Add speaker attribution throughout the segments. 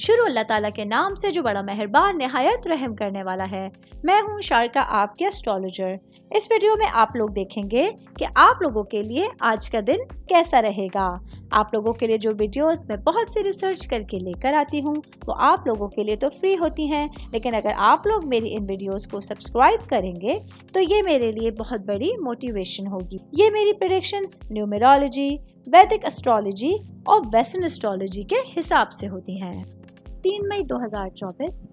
Speaker 1: شروع اللہ تعالیٰ کے نام سے جو بڑا مہربان نہایت رحم کرنے والا ہے۔ میں ہوں شارکا، آپ کے اسٹرالوجر۔ اس ویڈیو میں آپ لوگ دیکھیں گے کہ آپ لوگوں کے لیے آج کا دن کیسا رہے گا۔ آپ لوگوں کے لیے جو ویڈیوز میں بہت سی ریسرچ کر کے لے کر آتی ہوں وہ آپ لوگوں کے لیے تو فری ہوتی ہیں، لیکن اگر آپ لوگ میری ان ویڈیوز کو سبسکرائب کریں گے تو یہ میرے لیے بہت بڑی موٹیویشن ہوگی۔ یہ میری پریڈکشنز نیومرولوجی، ویدک اسٹرالوجی اور ویسٹرن اسٹرالوجی کے حساب سے ہوتی ہیں۔ 3 مئی 2024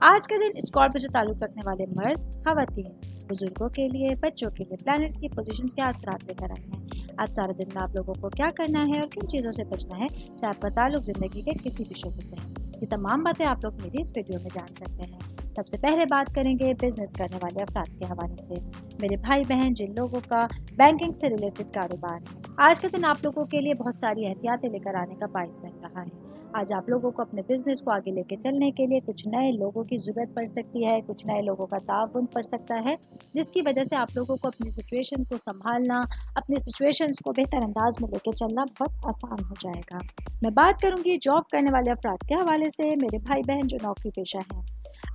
Speaker 1: آج کا دن اسکارپیو سے تعلق رکھنے والے مرد، خواتین، بزرگوں کے لیے، بچوں کے لیے پلانٹس کی پوزیشنز کے اثرات لے کر آئے ہیں۔ آج سارے دن میں آپ لوگوں کو کیا کرنا ہے اور کن چیزوں سے بچنا ہے چاہے آپ کا تعلق زندگی کے کسی بھی شعبے سے ہے، یہ تمام باتیں آپ لوگ میری اس ویڈیو میں جان سکتے ہیں۔ سب سے پہلے بات کریں گے بزنس کرنے والے افراد کے حوالے سے، میرے بھائی بہن جن لوگوں کا بینکنگ سے ریلیٹڈ کاروبار ہے۔ آج کا دن آپ لوگوں کے لیے بہت ساری احتیاطیں لے کر آنے کا باعث بن رہا ہے۔ آج آپ لوگوں کو اپنے بزنس کو آگے لے کے چلنے کے لیے کچھ نئے لوگوں کی ضرورت پڑ سکتی ہے، کچھ نئے لوگوں کا تعاون پڑ سکتا ہے، جس کی وجہ سے آپ لوگوں کو اپنی سچویشن کو سنبھالنا، اپنی سچویشنز کو بہتر انداز میں لے کے چلنا بہت آسان ہو جائے گا۔ میں بات کروں گی جاب کرنے والے افراد کے حوالے سے، میرے بھائی بہن جو نوکری پیشہ ہیں۔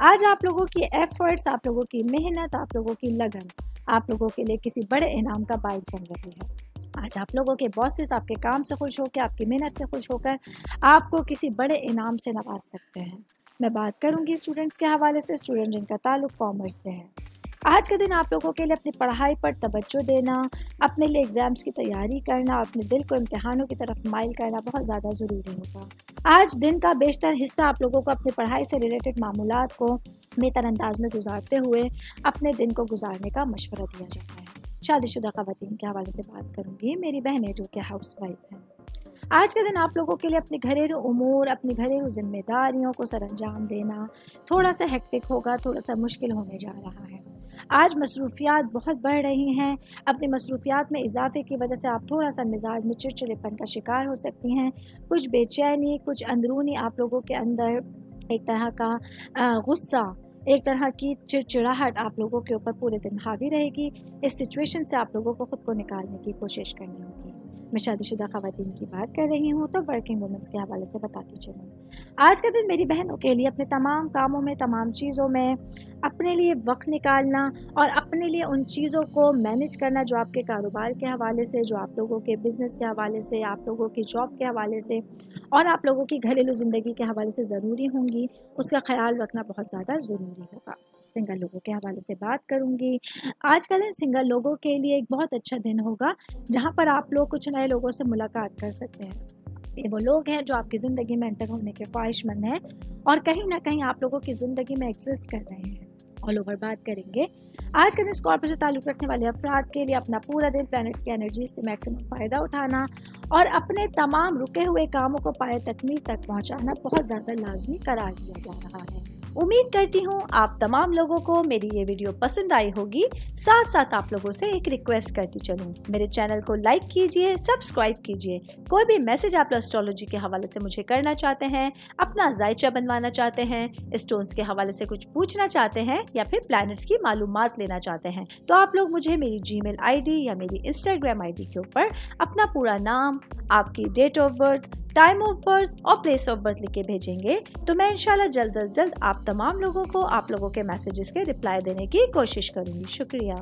Speaker 1: آج آپ لوگوں کی ایفرٹس، آپ لوگوں کی محنت، آپ لوگوں کی لگن آپ لوگوں کے لیے کسی بڑے انعام کا باعث بن رہی ہے۔ آج آپ لوگوں کے باسز آپ کے کام سے خوش ہو کے، آپ کی محنت سے خوش ہو کر آپ کو کسی بڑے انعام سے نواز سکتے ہیں۔ میں بات کروں گی اسٹوڈنٹس کے حوالے سے، اسٹوڈنٹ جن کا تعلق کامرس سے ہے۔ آج کا دن آپ لوگوں کے لیے اپنی پڑھائی پر توجہ دینا، اپنے لیے ایگزامس کی تیاری کرنا، اپنے دل کو امتحانوں کی طرف مائل کرنا بہت زیادہ ضروری ہوگا۔ آج دن کا بیشتر حصہ آپ لوگوں کو اپنی پڑھائی سے ریلیٹڈ معمولات کو بہتر انداز میں گزارتے ہوئے اپنے دن کو گزارنے کا مشورہ دیا جاتا ہے۔ شادی شدہ خواتین کے حوالے سے بات کروں گی، میری بہنیں جو کہ ہاؤس وائف ہیں۔ آج کا دن آپ لوگوں کے لیے اپنے گھریلو امور، اپنی گھریلو ذمہ داریوں کو سر انجام دینا تھوڑا سا ہیکٹک ہوگا، تھوڑا سا مشکل ہونے جا رہا ہے۔ آج مصروفیات بہت بڑھ رہی ہیں، اپنی مصروفیات میں اضافے کی وجہ سے آپ تھوڑا سا مزاج میں چڑچڑے پن کا شکار ہو سکتی ہیں، کچھ بے چینی، کچھ اندرونی آپ لوگوں کے اندر ایک طرح کا غصہ، ایک طرح کی چڑچڑاہٹ آپ لوگوں کے اوپر پورے دن حاوی رہے گی۔ اس سچویشن سے آپ لوگوں کو خود کو نکالنے کی کوشش کرنی ہوگی۔ میں شادی شدہ خواتین کی بات کر رہی ہوں تو ورکنگ وومنس کے حوالے سے بتاتی چلوں۔ آج کا دن میری بہنوں کے لیے اپنے تمام کاموں میں، تمام چیزوں میں اپنے لیے وقت نکالنا اور اپنے لیے ان چیزوں کو مینیج کرنا جو آپ کے کاروبار کے حوالے سے، جو آپ لوگوں کے بزنس کے حوالے سے، آپ لوگوں کی جاب کے حوالے سے اور آپ لوگوں کی گھریلو زندگی کے حوالے سے ضروری ہوں گی، اس کا خیال رکھنا بہت زیادہ ضروری ہوگا۔ سنگل لوگوں کے حوالے سے بات کروں گی۔ آج کا دن سنگل لوگوں کے لیے ایک بہت اچھا دن ہوگا جہاں پر آپ لوگ کچھ نئے لوگوں سے ملاقات کر سکتے ہیں۔ یہ وہ لوگ ہیں جو آپ کی زندگی میں انٹر ہونے کے خواہش مند ہیں اور کہیں نہ کہیں آپ لوگوں کی زندگی میں ایگزسٹ کر رہے ہیں۔ آل اوور بات کریں گے آج کا دن اسکارپیو سے تعلق رکھنے والے افراد کے لیے اپنا پورا دن پلانٹس کی انرجیز سے میکسیمم فائدہ اٹھانا اور اپنے تمام رکے ہوئے کاموں کو پائے تکمیل تک پہنچانا بہت زیادہ لازمی قرار دیا جا رہا ہے۔ امید کرتی ہوں آپ تمام لوگوں کو میری یہ ویڈیو پسند آئی ہوگی۔ ساتھ ساتھ آپ لوگوں سے ایک ریکویسٹ کرتی چلوں، میرے چینل کو لائک کیجئے، سبسکرائب کیجئے۔ کوئی بھی میسج آپ اسٹرالوجی کے حوالے سے مجھے کرنا چاہتے ہیں، اپنا ذائچہ بنوانا چاہتے ہیں، اسٹونز کے حوالے سے کچھ پوچھنا چاہتے ہیں یا پھر پلانٹس کی معلومات لینا چاہتے ہیں تو آپ لوگ مجھے میری جی میل آئی ڈی یا میری انسٹاگرام آئی ڈی کے اوپر اپنا پورا نام، آپ کی date of birth, time of birth اور پلیس آف برتھ لکھ کے بھیجیں گے تو میں انشاءاللہ جلد از جلد آپ تمام لوگوں کو آپ لوگوں کے میسیجز کے رپلائی دینے کی کوشش کروں گی۔ شکریہ۔